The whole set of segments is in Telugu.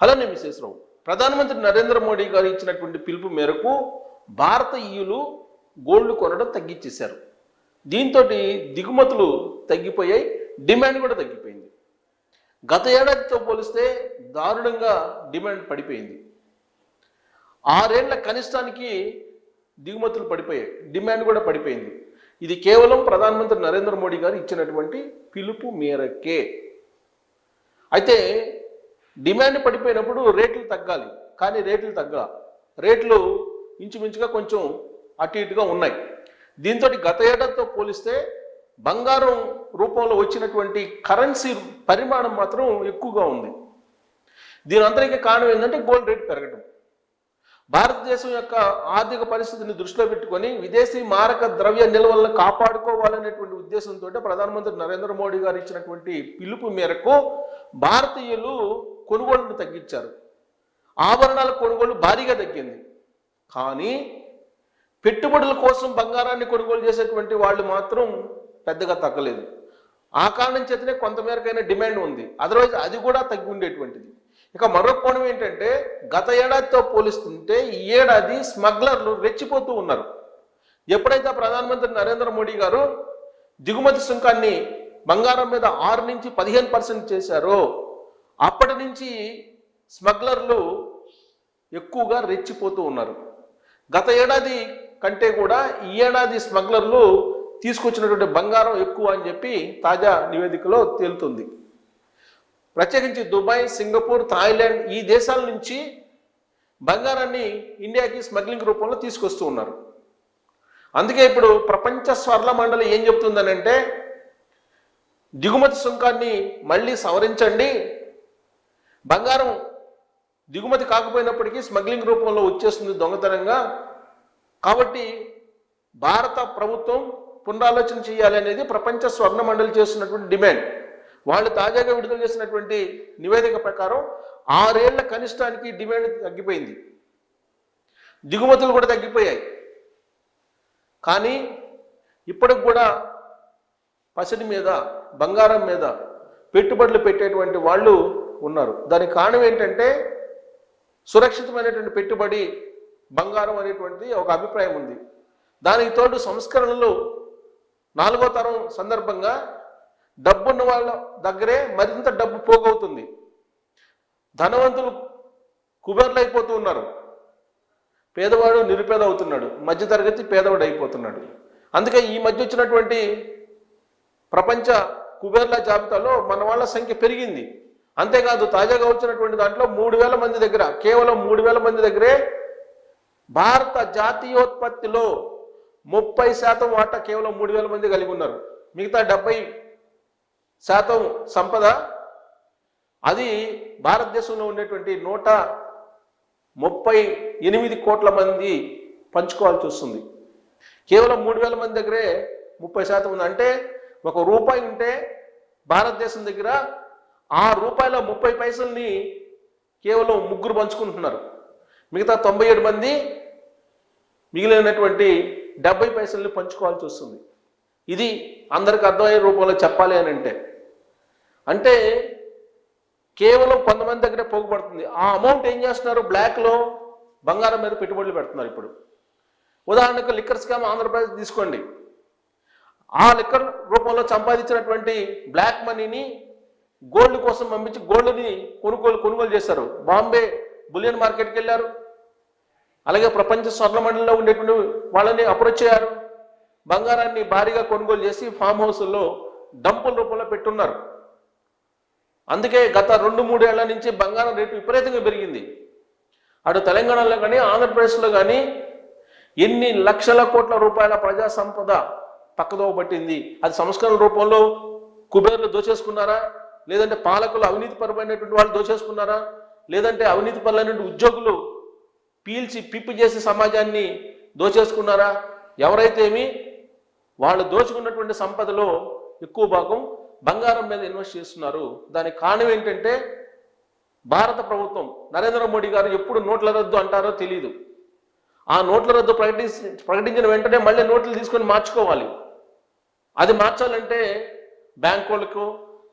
హలో నేను విశ్వేశ్వరరావు. ప్రధానమంత్రి నరేంద్ర మోడీ గారు ఇచ్చినటువంటి పిలుపు మేరకు భారతీయులు గోల్డ్ కొనడం తగ్గించేశారు. దీంతో దిగుమతులు తగ్గిపోయాయి, డిమాండ్ కూడా తగ్గిపోయింది. గత ఏడాదితో పోలిస్తే దారుణంగా డిమాండ్ పడిపోయింది. 6 ఏళ్ల కనిష్టానికి దిగుమతులు పడిపోయాయి, డిమాండ్ కూడా పడిపోయింది. ఇది కేవలం ప్రధానమంత్రి నరేంద్ర మోడీ గారు ఇచ్చినటువంటి పిలుపు మేరకే. అయితే డిమాండ్ పడిపోయినప్పుడు రేట్లు తగ్గాలి, కానీ రేట్లు రేట్లు ఇంచుమించుగా కొంచెం అటు ఇటుగా ఉన్నాయి. దీంతో గత ఏడాదితో పోలిస్తే బంగారం రూపంలో వచ్చినటువంటి కరెన్సీ పరిమాణం మాత్రం ఎక్కువగా ఉంది. దీని అందరికీ కారణం ఏంటంటే గోల్డ్ రేట్ పెరగడం. భారతదేశం యొక్క ఆర్థిక పరిస్థితిని దృష్టిలో పెట్టుకొని విదేశీ మారక ద్రవ్య నిల్వలను కాపాడుకోవాలనేటువంటి ఉద్దేశంతో ప్రధానమంత్రి నరేంద్ర మోడీ గారు ఇచ్చినటువంటి పిలుపు మేరకు భారతీయులు కొనుగోళ్లను తగ్గించారు. ఆభరణాల కొనుగోలు భారీగా తగ్గింది. కానీ పెట్టుబడుల కోసం బంగారాన్ని కొనుగోలు చేసేటువంటి వాళ్ళు మాత్రం పెద్దగా తగ్గలేదు. ఆ కారణం చేతనే కొంతమేరకైనా డిమాండ్ ఉంది, అదర్వైజ్ అది కూడా తగ్గి ఉండేటువంటిది. ఇక మరొక కోణం ఏంటంటే గత ఏడాదితో పోలిస్తుంటే ఈ ఏడాది స్మగ్లర్లు రెచ్చిపోతూ ఉన్నారు. ఎప్పుడైతే ప్రధానమంత్రి నరేంద్ర మోడీ గారు దిగుమతి సుంకాన్ని బంగారం మీద 6 నుంచి 15% చేశారో అప్పటి నుంచి స్మగ్లర్లు ఎక్కువగా రెచ్చిపోతూ ఉన్నారు. గత ఏడాది కంటే కూడా ఈ ఏడాది స్మగ్లర్లు తీసుకొచ్చినటువంటి బంగారం ఎక్కువ అని చెప్పి తాజా నివేదికలో తేలుతుంది. ప్రత్యేకించి దుబాయ్, సింగపూర్, థాయిలాండ్ ఈ దేశాల నుంచి బంగారాన్ని ఇండియాకి స్మగ్లింగ్ రూపంలో తీసుకొస్తూ ఉన్నారు. అందుకే ఇప్పుడు ప్రపంచ స్వర్ణ మండలి ఏం చెప్తుందనంటే దిగుమతి సుంకాన్ని మళ్ళీ సవరించండి, బంగారం దిగుమతి కాకపోయినప్పటికీ స్మగ్లింగ్ రూపంలో వచ్చేస్తుంది దొంగతనంగా, కాబట్టి భారత ప్రభుత్వం పునరాలోచన చేయాలి అనేది ప్రపంచ స్వర్ణ మండలి చేస్తున్నటువంటి డిమాండ్. వాళ్ళు తాజాగా విడుదల చేసినటువంటి నివేదిక ప్రకారం 6 ఏళ్ల కనిష్టానికి డిమాండ్ తగ్గిపోయింది, దిగుమతులు కూడా తగ్గిపోయాయి. కానీ ఇప్పటికి కూడా పసిడి మీద, బంగారం మీద పెట్టుబడులు పెట్టేటువంటి వాళ్ళు ఉన్నారు. దానికి కారణం ఏంటంటే సురక్షితమైనటువంటి పెట్టుబడి బంగారం అనేటువంటిది ఒక అభిప్రాయం ఉంది. దానికి తోడు సంస్కరణలు 4వ తరం సందర్భంగా డబ్బున్న వాళ్ళ దగ్గరే మరింత డబ్బు పోగవుతుంది. ధనవంతులు కుబేర్లు అయిపోతూ ఉన్నారు, పేదవాడు నిరుపేద అవుతున్నాడు, మధ్యతరగతి పేదవాడు అయిపోతున్నాడు. అందుకే ఈ మధ్య వచ్చినటువంటి ప్రపంచ కుబేర్ల జాబితాలో మన వాళ్ళ సంఖ్య పెరిగింది. అంతేకాదు తాజాగా వచ్చినటువంటి దాంట్లో 3000 మంది దగ్గర, కేవలం 3000 మంది దగ్గరే భారత జాతీయోత్పత్తిలో 30% వాటా కేవలం 3000 మంది కలిగి ఉన్నారు. మిగతా 70% సంపద అది భారతదేశంలో ఉండేటువంటి 138 కోట్ల మంది పంచుకోవాల్సి వస్తుంది. కేవలం 3000 మంది దగ్గరే 30% ఉంది. అంటే ₹1 ఉంటే భారతదేశం దగ్గర ఆ రూపాయల 30 పైసల్ని కేవలం 3 పంచుకుంటున్నారు. మిగతా 97 మంది మిగిలినటువంటి 70 పైసల్ని పంచుకోవాల్సి వస్తుంది. ఇది అందరికి అర్థమయ్యే రూపంలో చెప్పాలి అని అంటే కేవలం కొంతమంది దగ్గరే పోగుపడుతుంది. ఆ అమౌంట్ ఏం చేస్తున్నారు, బ్లాక్లో బంగారం మీద పెట్టుబడులు పెడుతున్నారు. ఇప్పుడు ఉదాహరణకు లిక్కర్ స్కామ్ ఆంధ్రప్రదేశ్ తీసుకోండి. ఆ లిక్కర్ రూపంలో సంపాదించినటువంటి బ్లాక్ మనీని గోల్డ్ కోసం పంపించి గోల్డ్ని కొనుగోలు చేశారు. బాంబే బులియన్ మార్కెట్కి వెళ్ళారు, అలాగే ప్రపంచ స్వర్ణ మండలిలో ఉండేటువంటి వాళ్ళని అప్రోచ్ అయ్యారు, బంగారాన్ని భారీగా కొనుగోలు చేసి ఫామ్ హౌస్లో డంపుల రూపంలో పెట్టున్నారు. అందుకే గత 2-3 ఏళ్ల నుంచి బంగారం రేటు విపరీతంగా పెరిగింది. అటు తెలంగాణలో కానీ ఆంధ్రప్రదేశ్లో కానీ ఎన్ని లక్షల కోట్ల రూపాయల ప్రజా సంపద పక్కదోవ పట్టింది. అది సంస్కరణ రూపంలో కుబేర్లు దోచేసుకున్నారా, లేదంటే పాలకులు అవినీతి పరమైనటువంటి వాళ్ళు దోచేసుకున్నారా, లేదంటే అవినీతి పరులైనటువంటి ఉద్యోగులు పీల్చి పిప్పి చేసి సమాజాన్ని దోచేసుకున్నారా? ఎవరైతే ఏమి వాళ్ళు దోచుకున్నటువంటి సంపదలో ఎక్కువ భాగం బంగారం మీద ఇన్వెస్ట్ చేస్తున్నారు. దానికి కారణం ఏంటంటే భారత ప్రభుత్వం నరేంద్ర మోడీ గారు ఎప్పుడు నోట్ల రద్దు అంటారో తెలియదు. ఆ నోట్ల రద్దు ప్రకటించిన వెంటనే మళ్ళీ నోట్లు తీసుకొని మార్చుకోవాలి. అది మార్చాలంటే బ్యాంకులకు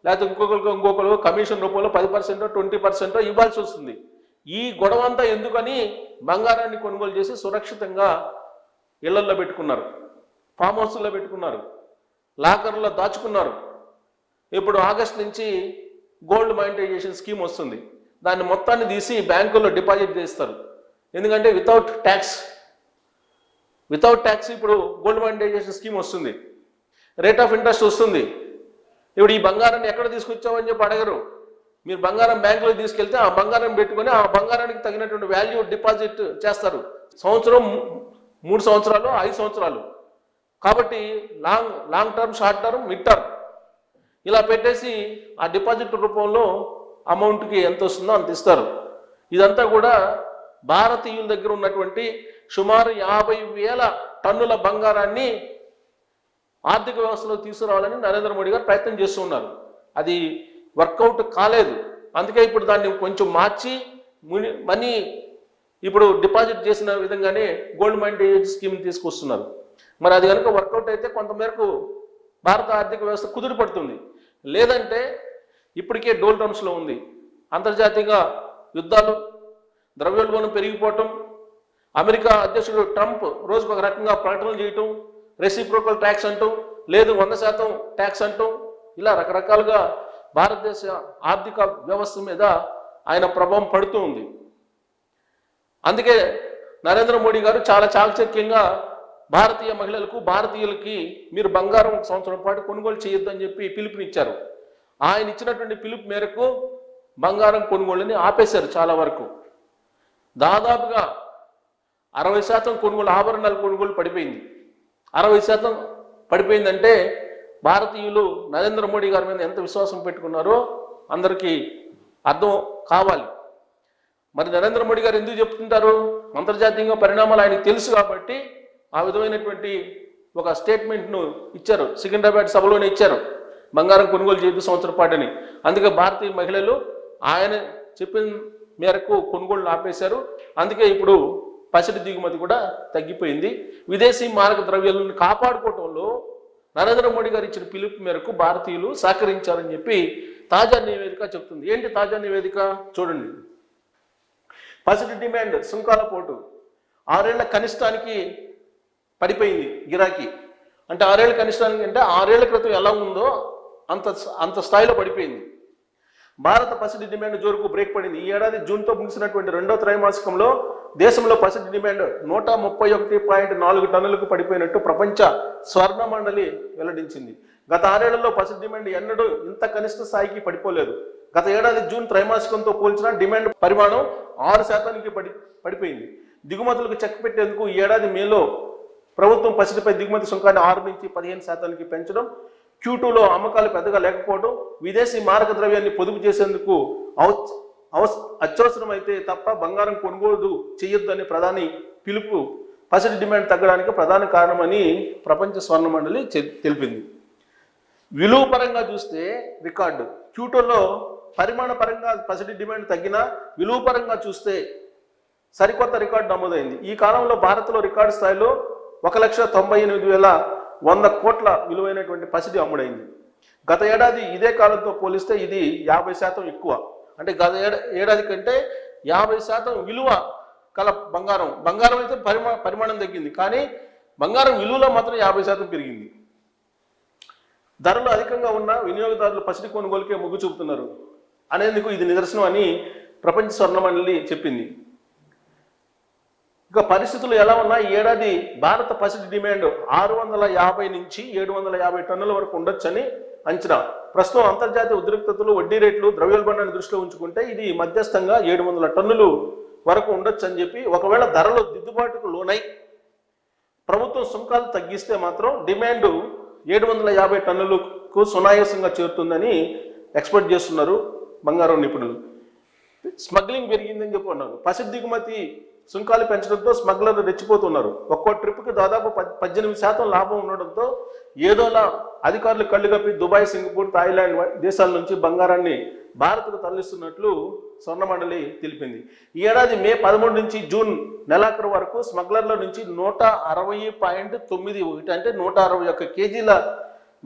లేకపోతే ఇంకొకరు కమిషన్ రూపంలో 10%, 20% ఇవ్వాల్సి వస్తుంది. ఈ గొడవ అంతా ఎందుకని బంగారాన్ని కొనుగోలు చేసి సురక్షితంగా ఇళ్లల్లో పెట్టుకున్నారు, ఫామ్ హౌస్లో పెట్టుకున్నారు, లాకర్లో దాచుకున్నారు. ఇప్పుడు ఆగస్ట్ నుంచి గోల్డ్ మానిటైజేషన్ స్కీమ్ వస్తుంది. దాన్ని మొత్తాన్ని తీసి బ్యాంకుల్లో డిపాజిట్ చేస్తారు. ఎందుకంటే వితౌట్ ట్యాక్స్ ఇప్పుడు గోల్డ్ మానిటైజేషన్ స్కీమ్ వస్తుంది, రేట్ ఆఫ్ ఇంట్రెస్ట్ వస్తుంది. ఇప్పుడు ఈ బంగారాన్ని ఎక్కడ తీసుకొచ్చావని చెప్పి అడగరు. మీరు బంగారం బ్యాంకులో తీసుకెళ్తే ఆ బంగారం పెట్టుకొని ఆ బంగారానికి తగినటువంటి వాల్యూ డిపాజిట్ చేస్తారు. సంవత్సరం, 3 సంవత్సరాలు, 5 సంవత్సరాలు. కాబట్టి long term, short term, mid term ఇలా పెట్టేసి ఆ డిపాజిట్ రూపంలో అమౌంట్కి ఎంత వస్తుందో అంత ఇస్తారు. ఇదంతా కూడా భారతీయుల దగ్గర ఉన్నటువంటి సుమారు 50,000 టన్నుల బంగారాన్ని ఆర్థిక వ్యవస్థలో తీసుకురావాలని నరేంద్ర మోడీ గారు ప్రయత్నం చేస్తూ ఉన్నారు. అది వర్కౌట్ కాలేదు. అందుకే ఇప్పుడు దాన్ని కొంచెం మార్చి మనీ ఇప్పుడు డిపాజిట్ చేసిన విధంగానే గోల్డ్ మానిటైజేషన్ స్కీమ్ తీసుకొస్తున్నారు. మరి అది కనుక వర్కౌట్ అయితే కొంతమేరకు భారత ఆర్థిక వ్యవస్థ కుదురుపడుతుంది. లేదంటే ఇప్పటికే డోల్ టర్మ్స్లో ఉంది. అంతర్జాతీయంగా యుద్ధాలు, ద్రవ్యోల్బణం పెరిగిపోవటం, అమెరికా అధ్యక్షుడు ట్రంప్ రోజుకు ఒక రకంగా ప్రకటనలు చేయటం, రెసిప్రోకల్ ట్యాక్స్ అంటూ, లేదు 100% ట్యాక్స్ అంటూ, ఇలా రకరకాలుగా భారతదేశ ఆర్థిక వ్యవస్థ మీద ఆయన ప్రభావం పడుతూ ఉంది. అందుకే నరేంద్ర మోడీ గారు చాలా చాకచక్యంగా భారతీయ మహిళలకు, భారతీయులకి మీరు బంగారం 1 సంవత్సరం పాటు కొనుగోలు చేయొద్దని చెప్పి పిలుపునిచ్చారు. ఆయన ఇచ్చినటువంటి పిలుపు మేరకు బంగారం కొనుగోళ్ళని ఆపేశారు. చాలా వరకు దాదాపుగా 60% కొనుగోలు, ఆభరణాల కొనుగోలు పడిపోయింది. 60% పడిపోయిందంటే భారతీయులు నరేంద్ర మోడీ గారి మీద ఎంత విశ్వాసం పెట్టుకున్నారో అందరికీ అర్థం కావాలి. మరి నరేంద్ర మోడీ గారు ఎందుకు చెప్తుంటారు? అంతర్జాతీయంగా పరిణామాలు ఆయనకు తెలుసు కాబట్టి ఆ విధమైనటువంటి ఒక స్టేట్మెంట్ను ఇచ్చారు. సికింద్రాబాద్ సభలోనే ఇచ్చారు, బంగారం కొనుగోలు చేయదు సంవత్సరం పాటని. అందుకే భారతీయ మహిళలు ఆయన చెప్పిన మేరకు కొనుగోలు ఆపేశారు. అందుకే ఇప్పుడు పసిడి దిగుమతి కూడా తగ్గిపోయింది. విదేశీ మారక ద్రవ్యాలను కాపాడుకోవటంలో నరేంద్ర మోడీ గారు ఇచ్చిన పిలుపు మేరకు భారతీయులు సహకరించారని చెప్పి తాజా నివేదిక చెప్తుంది. ఏంటి తాజా నివేదిక చూడండి. పసిడి డిమాండ్ సుంకాల పోటు 6 ఏళ్ల కనిష్టానికి పడిపోయింది గిరాకీ. అంటే 6 ఏళ్ల కనిష్టానికి అంటే 6 ఏళ్ల క్రితం ఎలా ఉందో అంత స్థాయిలో పడిపోయింది. భారత పసిడి డిమాండ్ జోరుకు బ్రేక్ పడింది. ఈ ఏడాది జూన్తో ముగిసినటువంటి 2వ త్రైమాసికంలో దేశంలో పసిడి డిమాండ్ 131.4 టన్నులకు పడిపోయినట్టు ప్రపంచ స్వర్ణ మండలి వెల్లడించింది. గత 6 ఏళ్లలో పసిడి డిమాండ్ ఎన్నడూ ఇంత కనిష్ట స్థాయికి పడిపోలేదు. గత ఏడాది జూన్ త్రైమాసికంతో పోల్చిన డిమాండ్ పరిమాణం 6% పడిపోయింది. దిగుమతులకు చెక్ పెట్టేందుకు ఈ ఏడాది మేలో ప్రభుత్వం పసిడిపై దిగుమతి సుంకాన్ని 6 నుంచి 15% పెంచడం, Q2లో అమ్మకాలు పెద్దగా లేకపోవడం, విదేశీ మారక ద్రవ్యాన్ని పొదుపు చేసేందుకు అత్యవసరమైతే తప్ప బంగారం కొనుగోలు చేయొద్దని ప్రధాని పిలుపు పసిడి డిమాండ్ తగ్గడానికి ప్రధాన కారణమని ప్రపంచ స్వర్ణ మండలి తెలిపింది. విలువ పరంగా చూస్తే రికార్డు. Q2లో పరిమాణ పరంగా పసిడి డిమాండ్ తగ్గినా విలువ పరంగా చూస్తే సరికొత్త రికార్డు నమోదైంది. ఈ కాలంలో భారత్లో రికార్డు స్థాయిలో 1,98,100 కోట్ల విలువైనటువంటి పసిడి అమ్ముడైంది. గత ఏడాది ఇదే కాలంతో పోలిస్తే ఇది 50% ఎక్కువ. అంటే గత ఏడాది కంటే 50% విలువ కల బంగారం అయితే పరిమాణం తగ్గింది, కానీ బంగారం విలువలో మాత్రం 50% పెరిగింది. ధరలు అధికంగా ఉన్న వినియోగదారులు పసిడి కొనుగోలుకే మొగ్గు చూపుతున్నారు అనేందుకు ఇది నిదర్శనం అని ప్రపంచ స్వర్ణ మండలి చెప్పింది. ఇక పరిస్థితులు ఎలా ఉన్నా ఈ ఏడాది భారత పసిడి డిమాండ్ 650 నుంచి 750 టన్నుల వరకు ఉండొచ్చని అంచనా. ప్రస్తుతం అంతర్జాతీయ ఉద్రిక్తతలు, వడ్డీ రేట్లు, ద్రవ్యోల్బణాన్ని దృష్టిలో ఉంచుకుంటే ఇది మధ్యస్థంగా 700 టన్నులు వరకు ఉండొచ్చు అని చెప్పి, ఒకవేళ ధరలు దిద్దుబాటుకు లోనై ప్రభుత్వం సుంకాలు తగ్గిస్తే మాత్రం డిమాండ్ 750 టన్నులకు సునాయాసంగా చేరుతుందని ఎక్స్పెక్ట్ చేస్తున్నారు బంగారం నిపుణులు. స్మగ్లింగ్ పెరిగిందని చెప్పి అన్నారు. పసిడి దిగుమతి సుంకాలు పెంచడంతో స్మగ్లర్లు రెచ్చిపోతున్నారు. ఒక్కో ట్రిప్కి దాదాపు 18% లాభం ఉండడంతో ఏదోలా అధికారులు కళ్ళు కప్పి దుబాయ్, సింగపూర్, థాయిలాండ్ దేశాల నుంచి బంగారాన్ని భారత్కు తరలిస్తున్నట్లు స్వర్ణ మండలి తెలిపింది. ఈ ఏడాది మే 13 నుంచి జూన్ నెలాఖరు వరకు స్మగ్లర్ల నుంచి 160.91 అంటే 161 కేజీల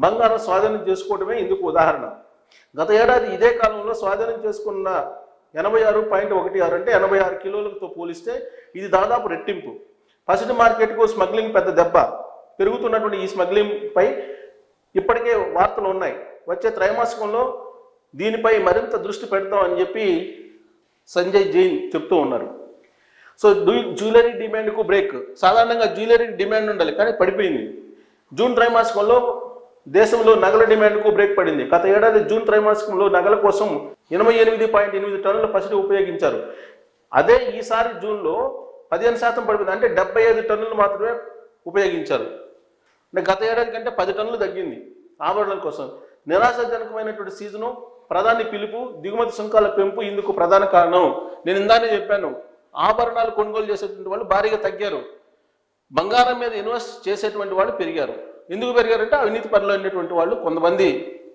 బంగారం స్వాధీనం చేసుకోవడమే ఇందుకు ఉదాహరణ. గత ఏడాది ఇదే కాలంలో స్వాధీనం చేసుకున్న 86.16 అంటే 86 కిలోలతో పోలిస్తే ఇది దాదాపు రెట్టింపు. పసిడి మార్కెట్కు స్మగ్లింగ్ పెద్ద దెబ్బ. పెరుగుతున్నటువంటి ఈ స్మగ్లింగ్ పై ఇప్పటికే వార్తలు ఉన్నాయి. వచ్చే త్రైమాసికంలో దీనిపై మరింత దృష్టి పెడతామని చెప్పి సంజయ్ జైన్ చెప్తూ ఉన్నారు. సో జ్యువెలరీ డిమాండ్కు బ్రేక్. సాధారణంగా జ్యువెలరీ డిమాండ్ ఉండాలి, కానీ పడిపోయింది. జూన్ త్రైమాసికంలో దేశంలో నగల డిమాండ్కు బ్రేక్ పడింది. గత ఏడాది జూన్ త్రైమాసికంలో నగల కోసం 88.8 టన్నుల పసిడి ఉపయోగించారు. అదే ఈసారి జూన్లో 15% పడిపోయింది. అంటే 75 టన్నులు మాత్రమే ఉపయోగించారు. అంటే గత ఏడాది కంటే 10 టన్నులు తగ్గింది ఆభరణాల కోసం. నిరాశాజనకమైనటువంటి సీజను, ప్రధాని పిలుపు, దిగుమతి సుంకాల పెంపు ఇందుకు ప్రధాన కారణం. నేను ఇందానే చెప్పాను, ఆభరణాలు కొనుగోలు చేసేటువంటి వాళ్ళు భారీగా తగ్గారు. బంగారం మీద ఇన్వెస్ట్ చేసేటువంటి వాళ్ళు పెరిగారు. ఎందుకు పెరిగారంటే అవినీతి పరులైనటువంటి వాళ్ళు కొంతమంది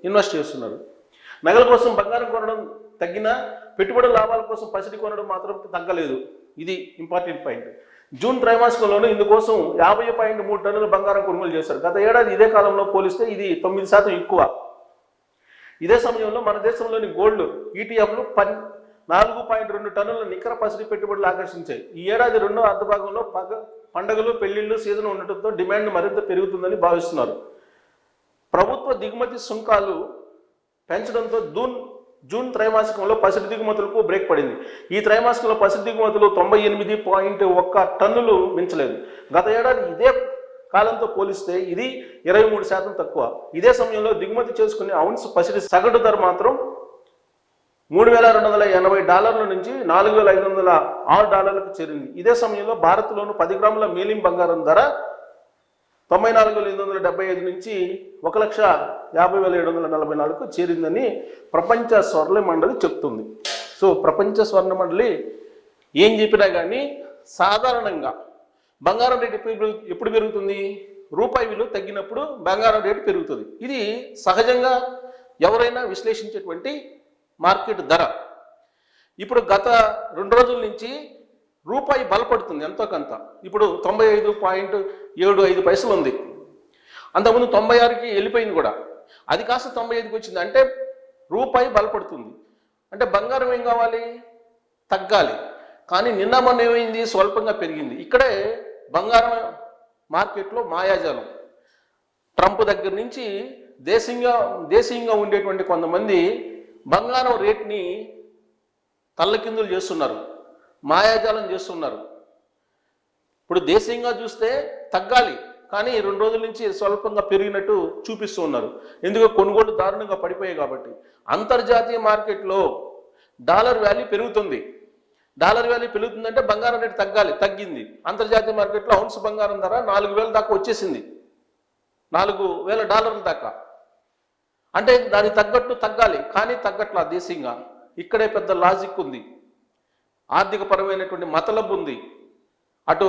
ఇన్వెస్ట్ చేస్తున్నారు. నగల కోసం బంగారం కొనడం తగ్గినా పెట్టుబడుల లాభాల కోసం పసిడి కొనడం మాత్రం తగ్గలేదు. ఇది ఇంపార్టెంట్ పాయింట్. జూన్ త్రైమాసికంలోనూ ఇందుకోసం 50.3 టన్నుల బంగారం కొనుగోలు చేశారు. గత ఏడాది ఇదే కాలంలో పోలిస్తే ఇది 9% ఎక్కువ. ఇదే సమయంలో మన దేశంలోని గోల్డ్ ఈటీఎఫ్లు 4.2 టన్నుల నికర పసిడి పెట్టుబడులు ఆకర్షించాయి. ఈ ఏడాది రెండో అర్ధభాగంలో పండుగలు, పెళ్లిళ్ళు సీజన్ ఉండటంతో డిమాండ్ మరింత పెరుగుతుందని భావిస్తున్నారు. ప్రభుత్వ దిగుమతి సుంకాలు పెంచడంతో జూన్ త్రైమాసికంలో పసిడి దిగుమతులకు బ్రేక్ పడింది. ఈ త్రైమాసికంలో పసిడి దిగుమతులు 98.1 టన్నులు మించలేదు. గత ఏడాది ఇదే కాలంతో పోలిస్తే ఇది 23% తక్కువ. ఇదే సమయంలో దిగుమతి చేసుకునే ఔన్స్ పసిడి సగటు ధర మాత్రం $3,280 నుంచి $4,506 చేరింది. ఇదే సమయంలో భారత్లోను 10 గ్రాముల మేలిం బంగారం ధర 94,875 నుంచి 1,50,744 చేరిందని ప్రపంచ స్వర్ణ మండలి చెప్తుంది. సో ప్రపంచ స్వర్ణ మండలి ఏం చెప్పినా కానీ సాధారణంగా బంగారం రేటు ఎప్పుడు పెరుగుతుంది? రూపాయి విలువ తగ్గినప్పుడు బంగారం రేటు పెరుగుతుంది. ఇది సహజంగా ఎవరైనా విశ్లేషించేటువంటి మార్కెట్ ధర. ఇప్పుడు గత 2 రోజుల నుంచి రూపాయి బలపడుతుంది ఎంతో కొంత. ఇప్పుడు 95.75 పైసలు ఉంది. అంతకుముందు 96కి వెళ్ళిపోయింది కూడా. అది కాస్త 95కి వచ్చింది. అంటే రూపాయి బలపడుతుంది. అంటే బంగారం ఏం కావాలి? తగ్గాలి. కానీ నిన్న మొన్న ఏమైంది? స్వల్పంగా పెరిగింది. ఇక్కడే బంగారం మార్కెట్లో మాయాజాలం. ట్రంప్ దగ్గర నుంచి దేశీయంగా ఉండేటువంటి కొంతమంది బంగారం రేట్ని తల్లకిందులు చేస్తున్నారు, మాయాజాలం చేస్తున్నారు. ఇప్పుడు దేశీయంగా చూస్తే తగ్గాలి, కానీ 2 రోజుల నుంచి స్వల్పంగా పెరిగినట్టు చూపిస్తూ ఉన్నారు. ఎందుకు? కొనుగోలు దారుణంగా పడిపోయాయి కాబట్టి. అంతర్జాతీయ మార్కెట్లో డాలర్ వాల్యూ పెరుగుతుంది. డాలర్ వాల్యూ పెరుగుతుందంటే బంగారం రేటు తగ్గింది. అంతర్జాతీయ మార్కెట్లో ఔన్స్ బంగారం ధర 4,000 దాకా వచ్చేసింది. $4,000 దాకా. అంటే దానికి తగ్గట్టు తగ్గాలి, కానీ తగ్గట్లా దేశీయంగా. ఇక్కడే పెద్ద లాజిక్ ఉంది, ఆర్థిక పరమైనటువంటి మతలబు ఉంది. అటు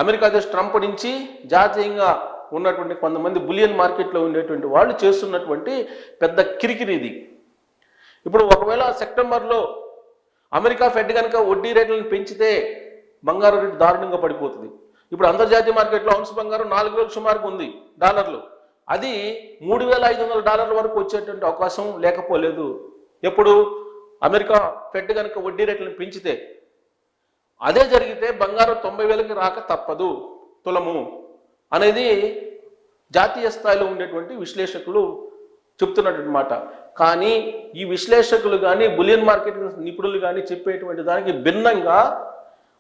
అమెరికా దేశ ట్రంప్ నుంచి జాతీయంగా ఉన్నటువంటి కొంతమంది బులియన్ మార్కెట్లో ఉండేటువంటి వాళ్ళు చేస్తున్నటువంటి పెద్ద కిరికిరి ఇది. ఇప్పుడు ఒకవేళ సెప్టెంబర్లో అమెరికా ఫెడ్ కనుక వడ్డీ రేట్లను పెంచితే బంగారం రేటు దారుణంగా పడిపోతుంది. ఇప్పుడు అంతర్జాతీయ మార్కెట్లో ఔన్స్ బంగారం 4,000 సుమారుగా ఉంది డాలర్లు. అది $3,500 వరకు వచ్చేటువంటి అవకాశం లేకపోలేదు. ఎప్పుడు? అమెరికా ఫెడ్ కనుక వడ్డీ రేట్లను పెంచితే. అదే జరిగితే బంగారం 90,000కి రాక తప్పదు తులము అనేది జాతీయ స్థాయిలో ఉండేటువంటి విశ్లేషకులు చెప్తున్నటువంటి మాట. కానీ ఈ విశ్లేషకులు కానీ బులియన్ మార్కెట్ నిపుణులు కానీ చెప్పేటువంటి దానికి భిన్నంగా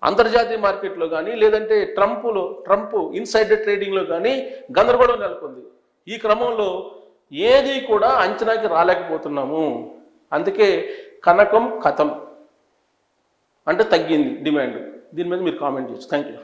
అంతర్జాతీయ మార్కెట్లో కానీ లేదంటే ట్రంప్ ఇన్సైడర్ ట్రేడింగ్లో కానీ గందరగోళం నెలకొంది. ఈ క్రమంలో ఏది కూడా అంచనాకి రాలేకపోతున్నాము. అందుకే కనకం కథం అంటే తగ్గింది డిమాండ్. దీని మీద మీరు కామెంట్ చేయొచ్చు. Thank you.